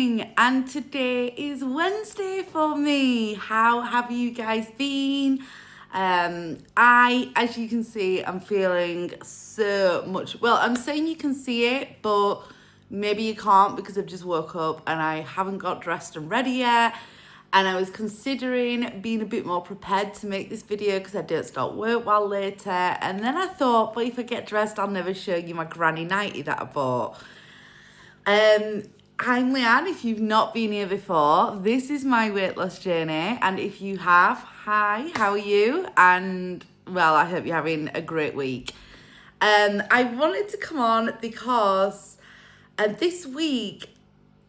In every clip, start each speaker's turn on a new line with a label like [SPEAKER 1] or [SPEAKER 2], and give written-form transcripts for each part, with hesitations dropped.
[SPEAKER 1] morning, and today is Wednesday for me. How have you guys been? As you can see, I'm feeling so much. Well, I'm saying you can see it, but maybe you can't because I've just woke up and I haven't got dressed and ready yet. And I was considering being a bit more prepared to make this video because I don't start work while later. And then I thought, but if I get dressed, I'll never show you my granny nightie that I bought. I'm Leanne. If you've not been here before, this is my weight loss journey. And if you have, hi, how are you? And well, I hope you're having a great week. I wanted to come on because this week,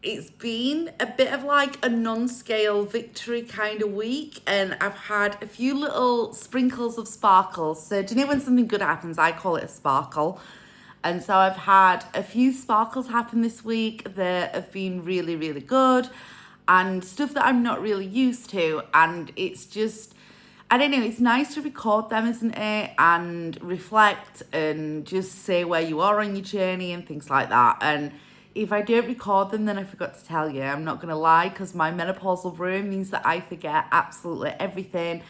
[SPEAKER 1] it's been a bit of like a non-scale victory kind of week, and I've had a few little sprinkles of sparkles. So do you know when something good happens? I call it a sparkle. And so I've had a few sparkles happen this week that have been really, really good, and stuff that I'm not really used to. And it's just, I don't know, it's nice to record them, isn't it? And reflect and just say where you are on your journey and things like that. And if I don't record them, then I forgot to tell you. I'm not going to lie, because my menopausal brain means that I forget absolutely everything.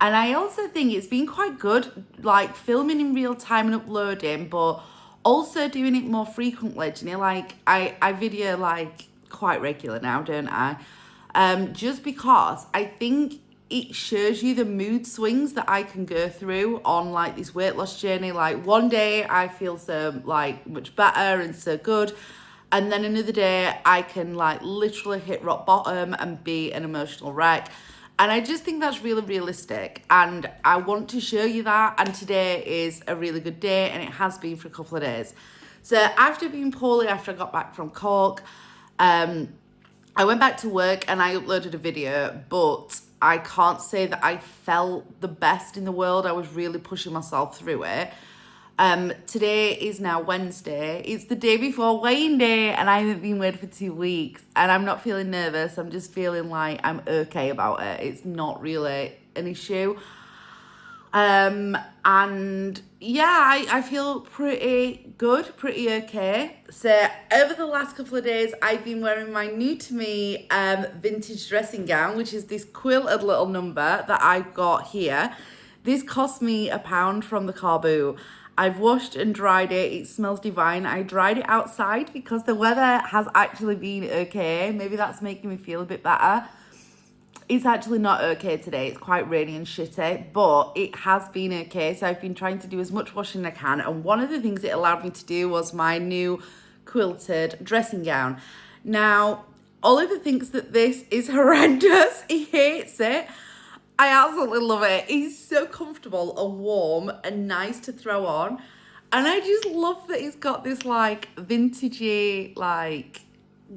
[SPEAKER 1] And I also think it's been quite good, like filming in real time and uploading, but also doing it more frequently. Do you know, like I video like quite regular now, don't I? Just because I think it shows you the mood swings that I can go through on like this weight loss journey. Like one day I feel so like much better and so good. And then another day I can like literally hit rock bottom and be an emotional wreck. And I just think that's really realistic. And I want to show you that. And today is a really good day, and it has been for a couple of days. So after being poorly, after I got back from Cork, I went back to work and I uploaded a video, but I can't say that I felt the best in the world. I was really pushing myself through it. Today is now Wednesday. It's the day before weighing day, and I haven't been weighed for 2 weeks, and I'm not feeling nervous. I'm just feeling like I'm okay about it. It's not really an issue. And yeah, I feel pretty good, pretty okay. So over the last couple of days, I've been wearing my new to me vintage dressing gown, which is this quilted little number that I've got here. This cost me £1 from the car boot. I've washed and dried it. It smells divine. I dried it outside because the weather has actually been okay. Maybe that's making me feel a bit better. It's actually not okay today. It's quite rainy and shitty, but it has been okay. So I've been trying to do as much washing as I can. And one of the things it allowed me to do was my new quilted dressing gown. Now, Oliver thinks that this is horrendous. He hates it. I absolutely love it. It's so comfortable and warm and nice to throw on. And I just love that it's got this like vintagey, like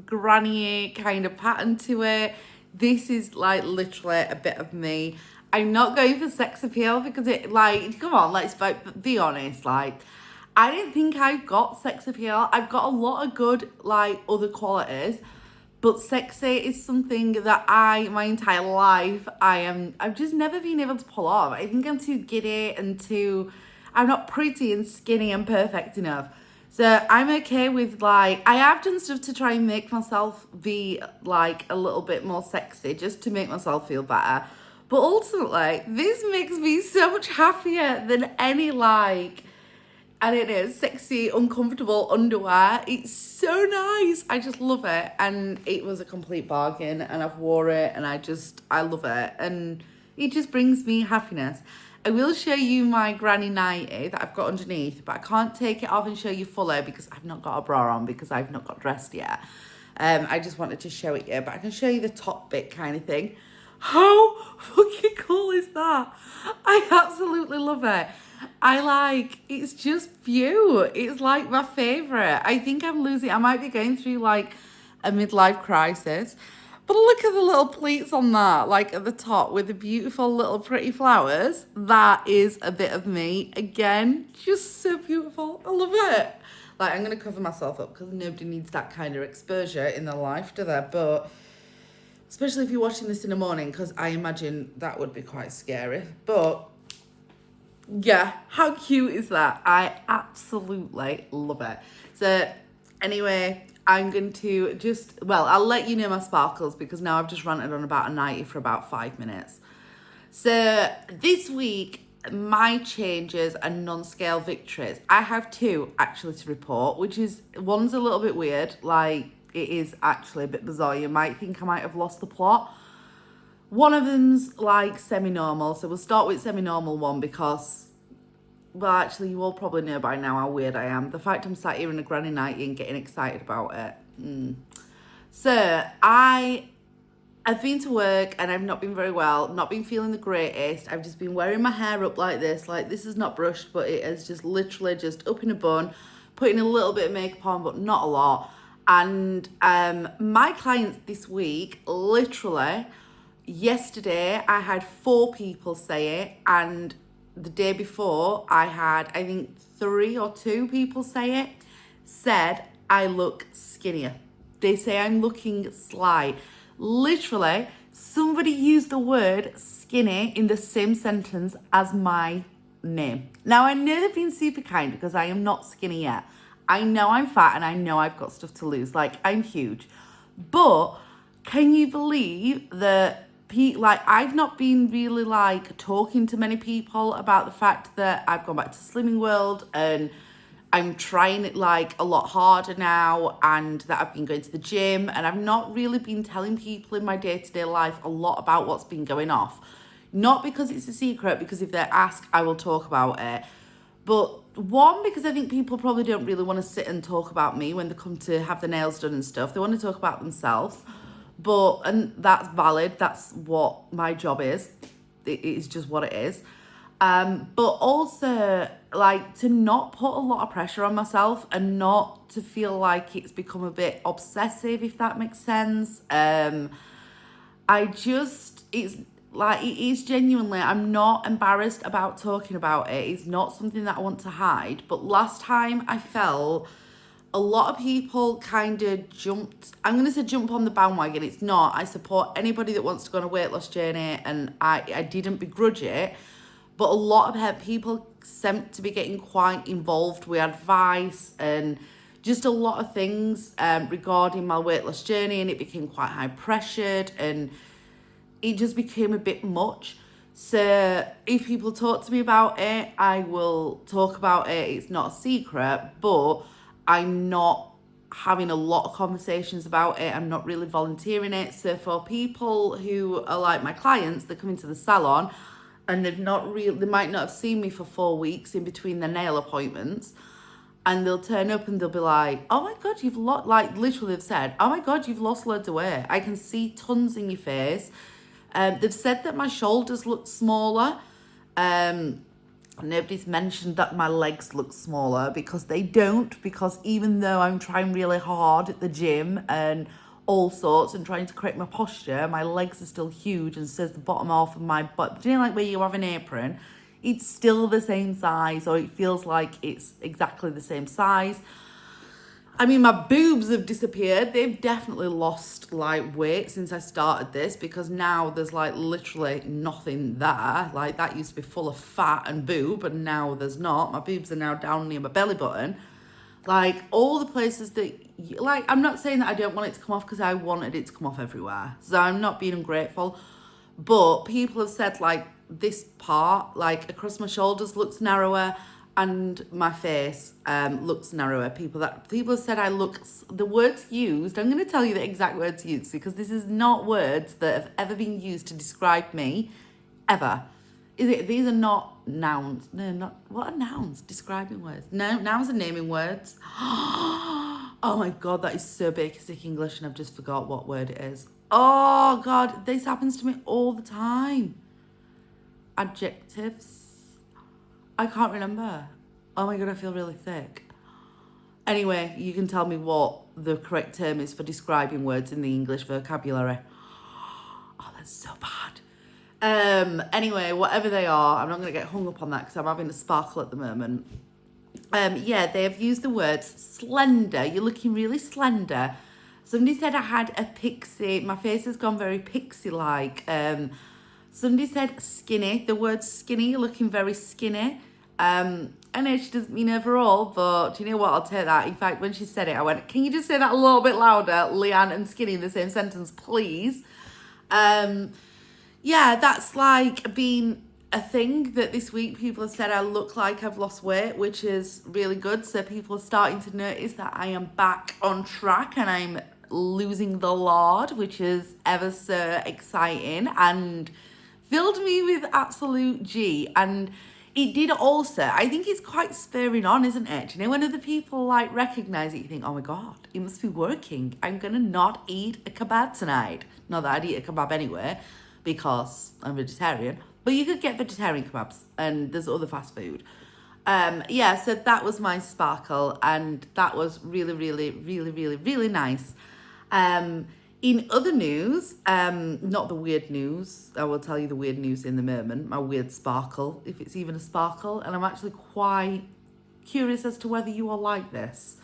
[SPEAKER 1] granny kind of pattern to it. This is like literally a bit of me. I'm not going for sex appeal because it like, come on, let's be honest. Like, I don't think I've got sex appeal. I've got a lot of good like other qualities. But sexy is something that my entire life, I've just never been able to pull off. I think I'm too giddy and I'm not pretty and skinny and perfect enough. So I'm okay with like, I have done stuff to try and make myself be like a little bit more sexy, just to make myself feel better. But ultimately, this makes me so much happier than any like, and it is sexy, uncomfortable underwear. It's so nice. I just love it. And it was a complete bargain, and I've wore it, and I love it. And it just brings me happiness. I will show you my granny nightie that I've got underneath, but I can't take it off and show you fully because I've not got a bra on because I've not got dressed yet. I just wanted to show it you, but I can show you the top bit kind of thing. How fucking cool is that? I absolutely love it. It's just beautiful. It's like my favorite. I think I might be going through like a midlife crisis. But look at the little pleats on that, like at the top with the beautiful little pretty flowers. That is a bit of me. Again, just so beautiful. I love it. Like, I'm going to cover myself up because nobody needs that kind of exposure in their life, do they? But especially if you're watching this in the morning, because I imagine that would be quite scary. But yeah, how cute is that? I absolutely love it. So anyway, I'm going to I'll let you know my sparkles because now I've just ranted on about a 90 for about 5 minutes. So this week, my changes and non-scale victories. I have two actually to report, which is, one's a little bit weird, like it is actually a bit bizarre. You might think I might have lost the plot. One of them's like semi-normal, so we'll start with semi-normal one because, well, actually, you all probably know by now how weird I am. The fact I'm sat here in a granny nightie and getting excited about it. So, I've been to work and I've not been very well, not been feeling the greatest. I've just been wearing my hair up like this is not brushed, but it is just literally just up in a bun, putting a little bit of makeup on, but not a lot. And my clients this week, literally, yesterday I had 4 people say it, and the day before I had, I think 3 or 2 people say it, said I look skinnier. They say I'm looking sly. Literally, somebody used the word skinny in the same sentence as my name. Now, I know they've been super kind because I am not skinny yet. I know I'm fat and I know I've got stuff to lose. Like, I'm huge. But can you believe that I've not been really like talking to many people about the fact that I've gone back to Slimming World and I'm trying it like a lot harder now, and that I've been going to the gym, and I've not really been telling people in my day-to-day life a lot about what's been going off. Not because it's a secret, because if they ask, I will talk about it. But one, because I think people probably don't really want to sit and talk about me when they come to have their nails done and stuff. They want to talk about themselves. And that's valid. That's what my job is. It is just what it is. But also, like, to not put a lot of pressure on myself and not to feel like it's become a bit obsessive, if that makes sense. It's like, it is genuinely, I'm not embarrassed about talking about it. It's not something that I want to hide. But last time I felt a lot of people kind of I'm going to say jump on the bandwagon. It's not. I support anybody that wants to go on a weight loss journey, and I didn't begrudge it. But a lot of people seem to be getting quite involved with advice and just a lot of things regarding my weight loss journey, and it became quite high pressured and it just became a bit much. So if people talk to me about it, I will talk about it. It's not a secret, but I'm not having a lot of conversations about it. I'm not really volunteering it. So for people who are like my clients that come into the salon and they might not have seen me for 4 weeks in between their nail appointments, and they'll turn up and they'll be like, oh my God, you've lost, like literally they've said, oh my God, you've lost loads of weight. I can see tons in your face. They've said that my shoulders look smaller. Nobody's mentioned that my legs look smaller, because they don't, because even though I'm trying really hard at the gym and all sorts and trying to correct my posture, my legs are still huge, and says the bottom half of my butt, do you know, like where you have an apron, it's still the same size, or it feels like it's exactly the same size. I mean, my boobs have disappeared. They've definitely lost like weight since I started this, because now there's like literally nothing there. Like, that used to be full of fat and boob, and now there's not. My boobs are now down near my belly button. Like, all the places that, like, I'm not saying that I don't want it to come off, because I wanted it to come off everywhere. So I'm not being ungrateful. But people have said, like, this part, like, across my shoulders looks narrower, and my face looks narrower. People have said I look, the words used, I'm going to tell you the exact words used, because this is not words that have ever been used to describe me, ever. These are not nouns. No, not, what are nouns? Describing words. No, nouns are naming words. Oh my God, that is so basic English, and I've just forgot what word it is. Oh God, this happens to me all the time. Adjectives. I can't remember. Oh my God, I feel really thick. Anyway, you can tell me what the correct term is for describing words in the English vocabulary. Oh, that's so bad. Anyway, whatever they are, I'm not going to get hung up on that because I'm having a sparkle at the moment. Yeah, they have used the words slender. You're looking really slender. Somebody said I had a pixie. My face has gone very pixie-like. Somebody said skinny. The word skinny, you're looking very skinny. I know she doesn't mean overall, but do you know what? I'll take that. In fact, when she said it, I went, can you just say that a little bit louder? Leanne and skinny in the same sentence, please. Yeah, that's like been a thing that this week people have said I look like I've lost weight, which is really good. So people are starting to notice that I am back on track and I'm losing the Lord, which is ever so exciting and filled me with absolute G. And it did also, I think it's quite spurring on, isn't it? You know, when other people like recognize it, you think, oh my God, it must be working. I'm going to not eat a kebab tonight. Not that I'd eat a kebab anyway, because I'm vegetarian. But you could get vegetarian kebabs and there's other fast food. Yeah, so that was my sparkle and that was really, really, really, really, really nice. In other news, not the weird news, I will tell you the weird news in the moment, my weird sparkle, if it's even a sparkle, and I'm actually quite curious as to whether you all like this.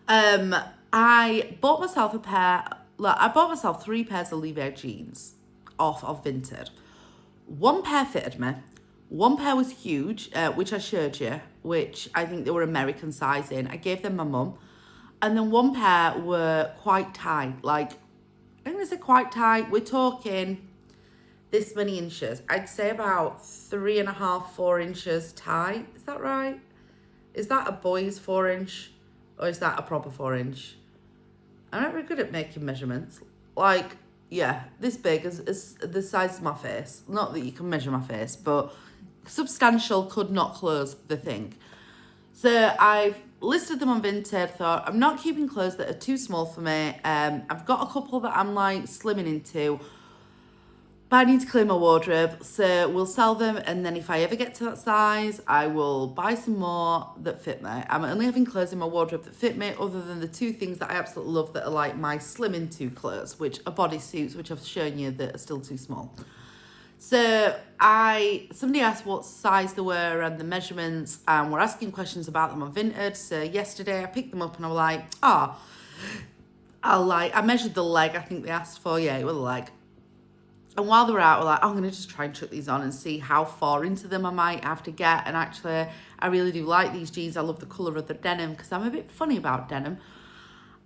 [SPEAKER 1] I bought myself I bought myself 3 pairs of Levi jeans off of Vinted. 1 pair fitted me, 1 pair was huge, which I showed you, which I think they were American sizing. I gave them my mum. And then 1 pair were quite tight, like, I'm going to say quite tight. We're talking this many inches. I'd say about 3.5, 4 inches tight. Is that right? Is that a boy's 4-inch or is that a proper 4-inch? I'm not very good at making measurements. Like, yeah, this big is the size of my face. Not that you can measure my face, but substantial could not close the thing. So I've listed them on Vinted, thought I'm not keeping clothes that are too small for me. I've got a couple that I'm like slimming into, but I need to clear my wardrobe. So we'll sell them, and then if I ever get to that size, I will buy some more that fit me. I'm only having clothes in my wardrobe that fit me, other than the 2 things that I absolutely love that are like my slim into clothes, which are bodysuits, which I've shown you that are still too small. So somebody asked what size they were and the measurements, and we're asking questions about them on Vinted. So yesterday I picked them up and I was like, I measured the leg. I think they asked for, yeah, it was the leg. And while they were out, we're like, I'm going to just try and chuck these on and see how far into them I might have to get. And actually, I really do like these jeans. I love the colour of the denim because I'm a bit funny about denim.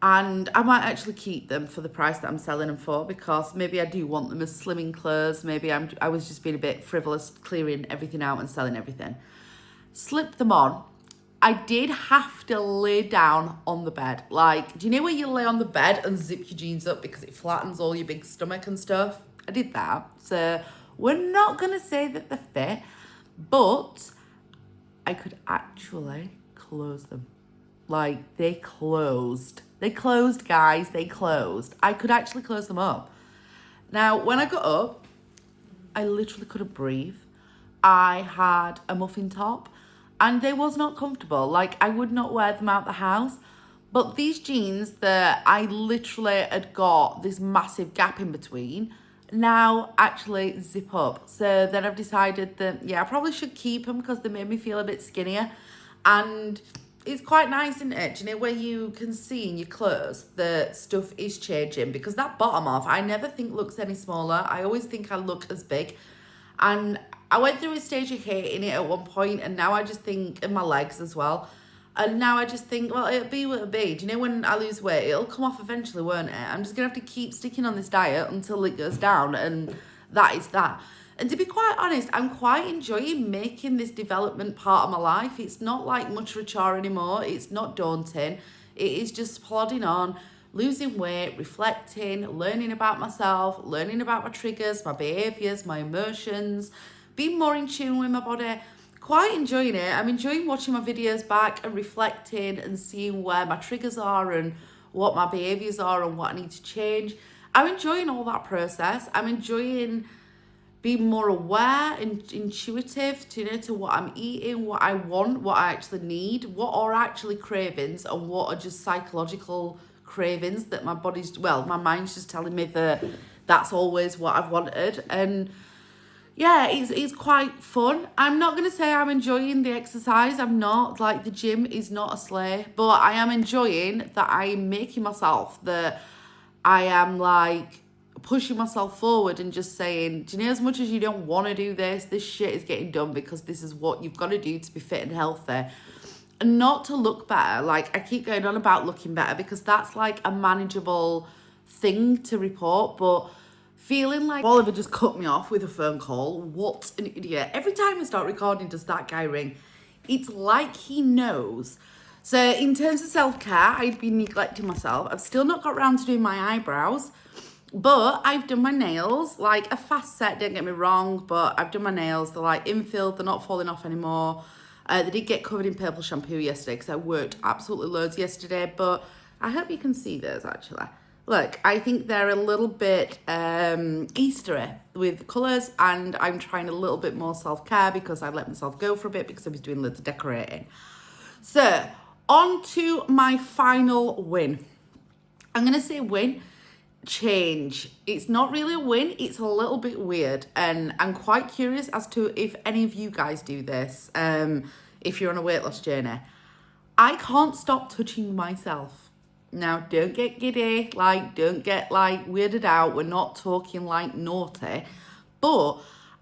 [SPEAKER 1] And I might actually keep them for the price that I'm selling them for, because maybe I do want them as slimming clothes. Maybe I was just being a bit frivolous, clearing everything out and selling everything. Slipped them on. I did have to lay down on the bed. Like, do you know where you lay on the bed and zip your jeans up because it flattens all your big stomach and stuff? I did that. So we're not going to say that they fit, but I could actually close them. Like, they closed. They closed, guys. They closed. I could actually close them up. Now, when I got up, I literally couldn't breathe. I had a muffin top and they was not comfortable. Like, I would not wear them out the house. But these jeans that I literally had got this massive gap in between now actually zip up. So then I've decided that, yeah, I probably should keep them because they made me feel a bit skinnier. And it's quite nice, isn't it? Do you know where you can see in your clothes that stuff is changing? Because that bottom off, I never think looks any smaller. I always think I look as big. And I went through a stage of hating it at one point, and now I just think, and my legs as well. And now I just think, well, it'll be what it'll be. Do you know, when I lose weight, it'll come off eventually, won't it? I'm just going to have to keep sticking on this diet until it goes down, and that is that. And to be quite honest, I'm quite enjoying making this development part of my life. It's not like much of a chore anymore. It's not daunting. It is just plodding on, losing weight, reflecting, learning about myself, learning about my triggers, my behaviours, my emotions, being more in tune with my body. Quite enjoying it. I'm enjoying watching my videos back and reflecting and seeing where my triggers are and what my behaviours are and what I need to change. I'm enjoying all that process. I'm enjoying being more aware and intuitive to what I'm eating, what I want, what I actually need, what are actually cravings and what are just psychological cravings that my mind's just telling me that that's always what I've wanted. And yeah, it's quite fun. I'm not going to say I'm enjoying the exercise. I'm not. Like, the gym is not a slay. But I am enjoying that I'm making myself, that I am, like, pushing myself forward and just saying, do you know, as much as you don't want to do this shit is getting done because this is what you've got to do to be fit and healthy. And not to look better. Like, I keep going on about looking better because that's like a manageable thing to report, but feeling like Oliver just cut me off with a phone call. What an idiot. Every time I start recording, does that guy ring? It's like he knows. So in terms of self-care, I've been neglecting myself. I've still not got around to doing my eyebrows, but I've done my nails, like a fast set, don't get me wrong, but I've done my nails. They're like infilled, they're not falling off anymore. They did get covered in purple shampoo yesterday because I worked absolutely loads yesterday, but I hope you can see those actually. Look, I think they're a little bit Eastery with colours, and I'm trying a little bit more self-care because I let myself go for a bit because I was doing loads of decorating. So, on to my final win. I'm going to say win, change. It's not really a win, it's a little bit weird, and I'm quite curious as to if any of you guys do this, if you're on a weight loss journey. I can't stop touching myself. Now, don't get giddy, like, don't get, like, weirded out. We're not talking, like, naughty. But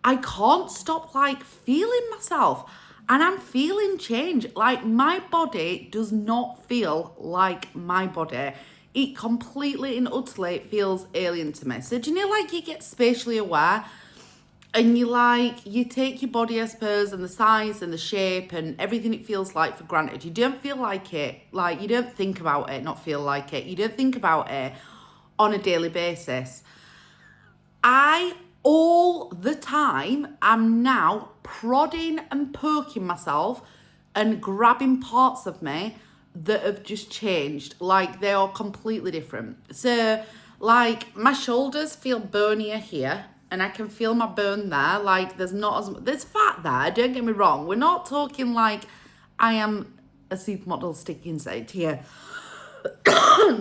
[SPEAKER 1] I can't stop, like, feeling myself. And I'm feeling change. Like, my body does not feel like my body. It completely and utterly feels alien to me. So, do you know, like, you get spatially aware? And you take your body, I suppose, and the size and the shape and everything it feels like for granted. You don't feel like it, like, you don't think about it, not feel like it. You don't think about it on a daily basis. I, all the time, am now prodding and poking myself and grabbing parts of me that have just changed. Like, they are completely different. So, like, my shoulders feel bonier here. And I can feel my bone there. Like, there's not as much, there's fat there, don't get me wrong. We're not talking like I am a supermodel stick inside here.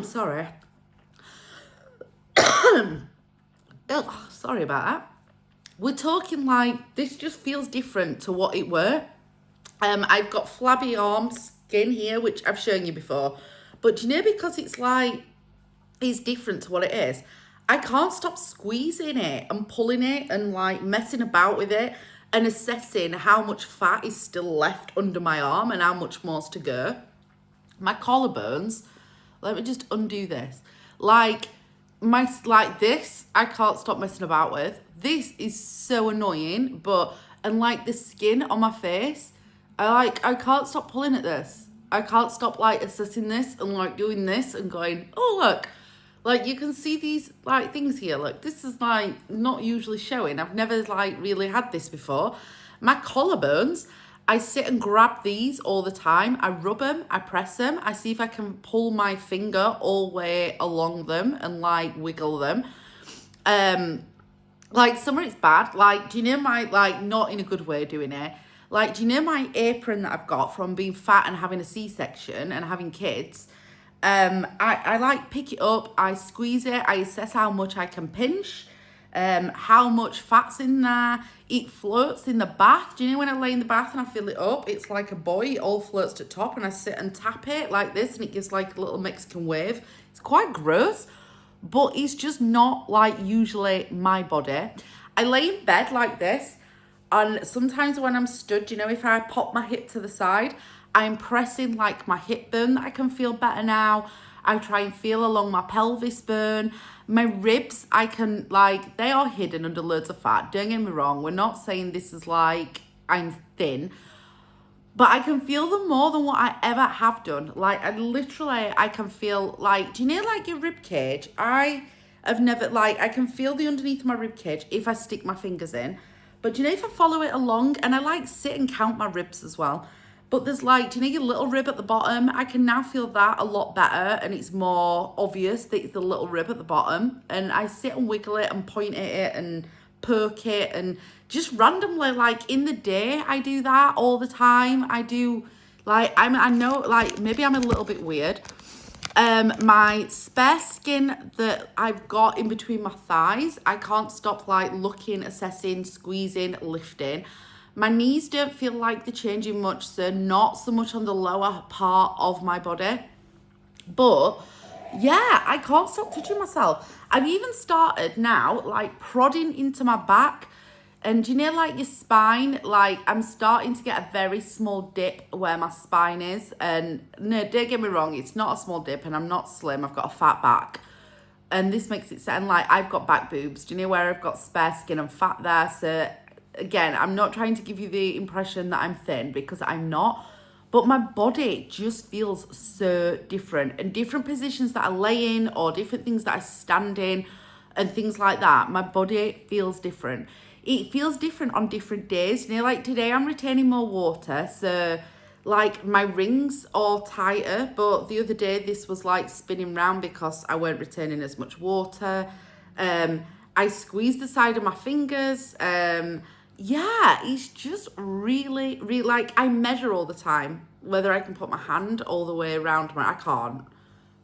[SPEAKER 1] Sorry. Oh, sorry about that. We're talking like, this just feels different to what it were. I've got flabby arm skin here, which I've shown you before. But do you know, because it's like, it's different to what it is, I can't stop squeezing it and pulling it and like messing about with it and assessing how much fat is still left under my arm and how much more's to go. My collarbones, let me just undo this. Like this, I can't stop messing about with. This is so annoying, and like the skin on my face, I can't stop pulling at this. I can't stop like assessing this and like doing this and going, oh look. Like, you can see these, like, things here. Look, this is, like, not usually showing. I've never, like, really had this before. My collarbones, I sit and grab these all the time. I rub them, I press them. I see if I can pull my finger all the way along them and, like, wiggle them. Like, some of it's bad. Like, do you know my, like, not in a good way doing it. Like, do you know my apron that I've got from being fat and having a C-section and having kids? I like pick it up, I squeeze it, I assess how much I can pinch, how much fat's in there. It floats in the bath. Do you know when I lay in the bath and I fill it up? It's like a buoy, it all floats to top, and I sit and tap it like this and it gives like a little Mexican wave. It's quite gross, but it's just not like usually my body. I lay in bed like this, and sometimes when I'm stood, you know, if I pop my hip to the side, I'm pressing like my hip bone that I can feel better now. I try and feel along my pelvis bone. My ribs, I can like, they are hidden under loads of fat. Don't get me wrong. We're not saying this is like I'm thin, but I can feel them more than what I ever have done. Like, I can feel like, do you know like your rib cage? I have never, like, I can feel the underneath of my rib cage if I stick my fingers in. But do you know, if I follow it along, and I like sit and count my ribs as well. But there's like, do you know your little rib at the bottom? I can now feel that a lot better, and it's more obvious that it's the little rib at the bottom. And I sit and wiggle it and point at it and poke it, and just randomly, like in the day, I do that all the time. I do, like, I know, like, maybe I'm a little bit weird. My spare skin that I've got in between my thighs, I can't stop like looking, assessing, squeezing, lifting. My knees don't feel like they're changing much, so not so much on the lower part of my body. But Yeah, I can't stop touching myself. I've even started now, like prodding into my back. And do you know, like your spine? Like, I'm starting to get a very small dip where my spine is. And no, don't get me wrong, it's not a small dip, and I'm not slim. I've got a fat back. And this makes it sound like I've got back boobs. Do you know where I've got spare skin and fat there? So, again, I'm not trying to give you the impression that I'm thin because I'm not. But my body just feels so different. And different positions that I lay in or different things that I stand in and things like that, my body feels different. It feels different on different days. You know, like today I'm retaining more water. So, like my rings are tighter, but the other day this was like spinning round because I weren't retaining as much water. I squeezed the side of my fingers. Yeah, it's just really, really like I measure all the time whether I can put my hand all the way around I can't.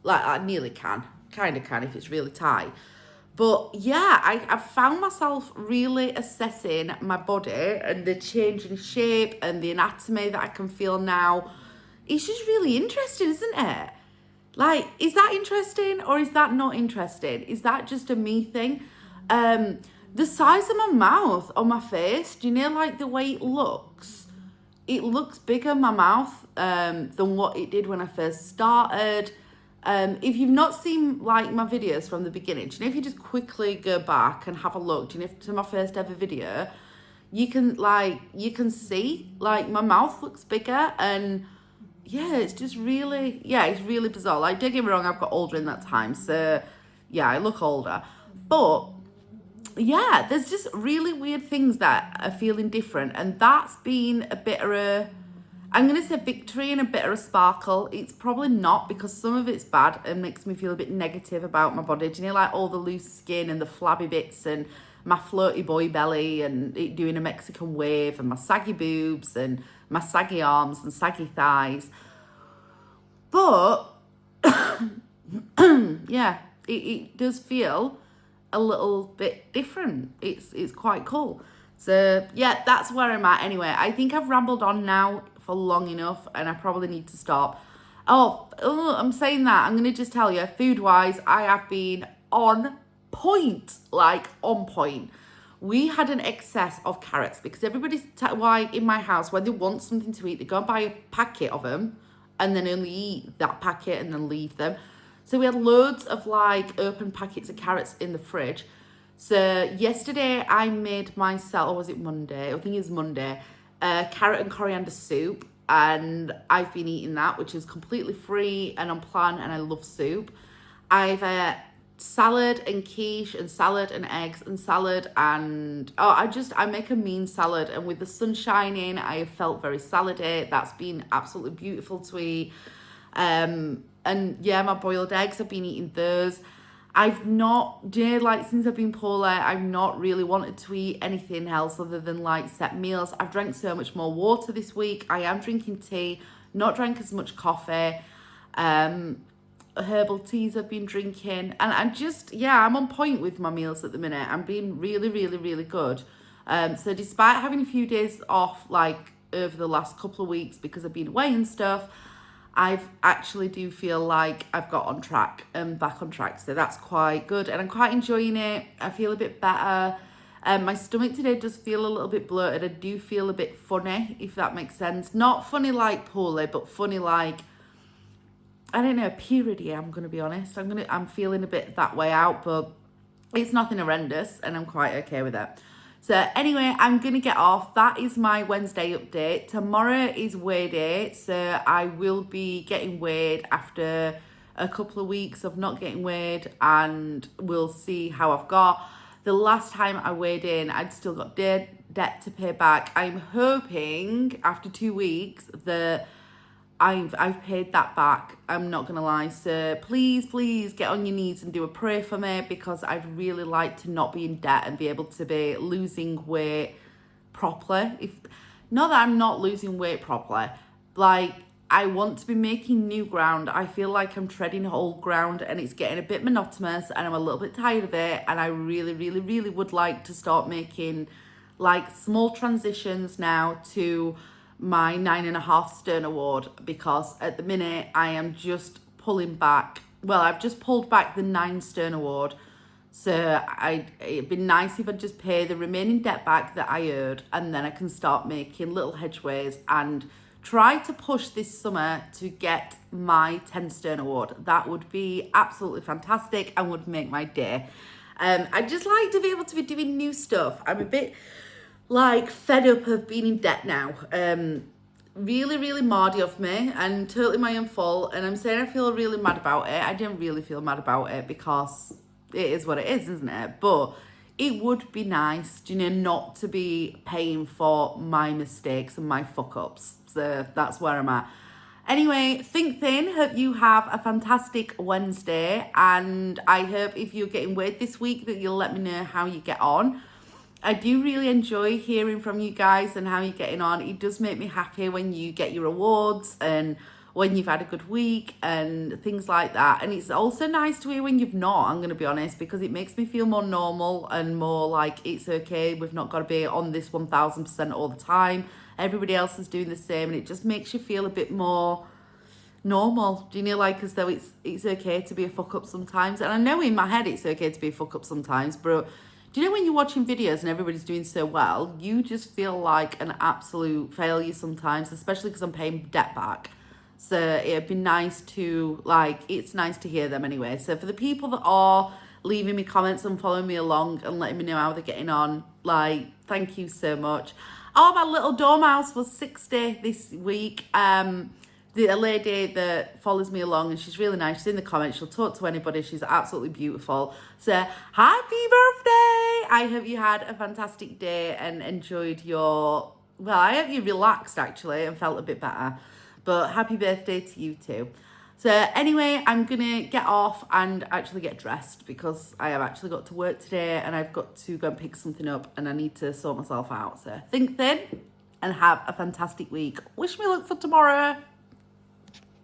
[SPEAKER 1] Like I nearly can, kind of can if it's really tight. But yeah, I've found myself really assessing my body and the change in shape and the anatomy that I can feel now. It's just really interesting, isn't it? Like, is that interesting or is that not interesting? Is that just a me thing? The size of my mouth on my face, do you know, like the way it looks? It looks bigger in my mouth than what it did when I first started. If you've not seen like my videos from the beginning, do you know if you just quickly go back and have a look, do you know to my first ever video, you can see like my mouth looks bigger and yeah, it's just really it's really bizarre. Like don't get me wrong, I've got older in that time, so yeah, I look older. But yeah, there's just really weird things that are feeling different, and that's been a bit of a, I'm gonna say victory and a bit of a sparkle. It's probably not because some of it's bad and makes me feel a bit negative about my body. Do you know, like all the loose skin and the flabby bits and my floaty boy belly and it doing a Mexican wave and my saggy boobs and my saggy arms and saggy thighs. But yeah, it does feel a little bit different. It's quite cool. So yeah, that's where I'm at anyway. I think I've rambled on now for long enough and I probably need to stop. I'm saying that. I'm going to just tell you, food wise, I have been on point, like on point. We had an excess of carrots because why in my house, when they want something to eat, they go and buy a packet of them and then only eat that packet and then leave them. So we had loads of like open packets of carrots in the fridge. So yesterday I made myself, or was it Monday? I think it was Monday, carrot and coriander soup. And I've been eating that, which is completely free and on plan, and I love soup. I've salad and quiche and salad and eggs and salad and I make a mean salad, and with the sun shining I have felt very salady. That's been absolutely beautiful to eat. And yeah, my boiled eggs, I've been eating those. I've not, like since I've been poorly, I've not really wanted to eat anything else other than like set meals. I've drank so much more water this week. I am drinking tea, not drank as much coffee. Herbal teas I've been drinking. And I'm on point with my meals at the minute. I'm being really, really, really good. So despite having a few days off, like over the last couple of weeks because I've been away and stuff, I've actually do feel like I've got on track and back on track. So that's quite good. And I'm quite enjoying it. I feel a bit better. My stomach today does feel a little bit bloated. I do feel a bit funny, if that makes sense. Not funny like poorly, but funny like, I don't know, periody, I'm going to be honest. I'm feeling a bit that way out, but it's nothing horrendous and I'm quite okay with it. So anyway, I'm going to get off. That is my Wednesday update. Tomorrow is weigh day, so I will be getting weighed after a couple of weeks of not getting weighed, and we'll see how I've got. The last time I weighed in, I'd still got debt to pay back. I'm hoping after 2 weeks that I've paid that back. I'm not gonna lie. So please get on your knees and do a prayer for me, because I'd really like to not be in debt and be able to be losing weight properly. If not that I'm not losing weight properly, like I want to be making new ground. I feel like I'm treading old ground and it's getting a bit monotonous and I'm a little bit tired of it, and I really would like to start making like small transitions now to my 9.5 stone award, because at the minute I am just pulling back well, I've just pulled back the 9 stone award. So it'd be nice if I'd just pay the remaining debt back that I owed, and then I can start making little hedgeways and try to push this summer to get my 10 stone award. That would be absolutely fantastic and would make my day. I'd just like to be able to be doing new stuff. I'm a bit like fed up of being in debt now. Really, really mardy of me and totally my own fault. And I'm saying I feel really mad about it. I don't really feel mad about it because it is what it is, isn't it? But it would be nice, not to be paying for my mistakes and my fuck ups. So that's where I'm at. Anyway, think thin. Hope you have a fantastic Wednesday. And I hope if you're getting weighed this week that you'll let me know how you get on. I do really enjoy hearing from you guys and how you're getting on. It does make me happy when you get your awards and when you've had a good week and things like that. And it's also nice to hear when you've not, I'm going to be honest, because it makes me feel more normal and more like it's okay. We've not got to be on this 1000% all the time. Everybody else is doing the same, and it just makes you feel a bit more normal. Do you know, like as though it's okay to be a fuck up sometimes? And I know in my head it's okay to be a fuck up sometimes, but do you know when you're watching videos and everybody's doing so well, you just feel like an absolute failure sometimes, especially because I'm paying debt back. So it'd be nice to, it's nice to hear them anyway. So for the people that are leaving me comments and following me along and letting me know how they're getting on, thank you so much. Oh, my little dormouse was 60 this week. The lady that follows me along, and she's really nice. She's in the comments. She'll talk to anybody. She's absolutely beautiful. So happy birthday! I hope you had a fantastic day and enjoyed I hope you relaxed actually and felt a bit better. But happy birthday to you too. So anyway, I'm going to get off and actually get dressed because I have actually got to work today and I've got to go and pick something up and I need to sort myself out. So think thin and have a fantastic week. Wish me luck for tomorrow.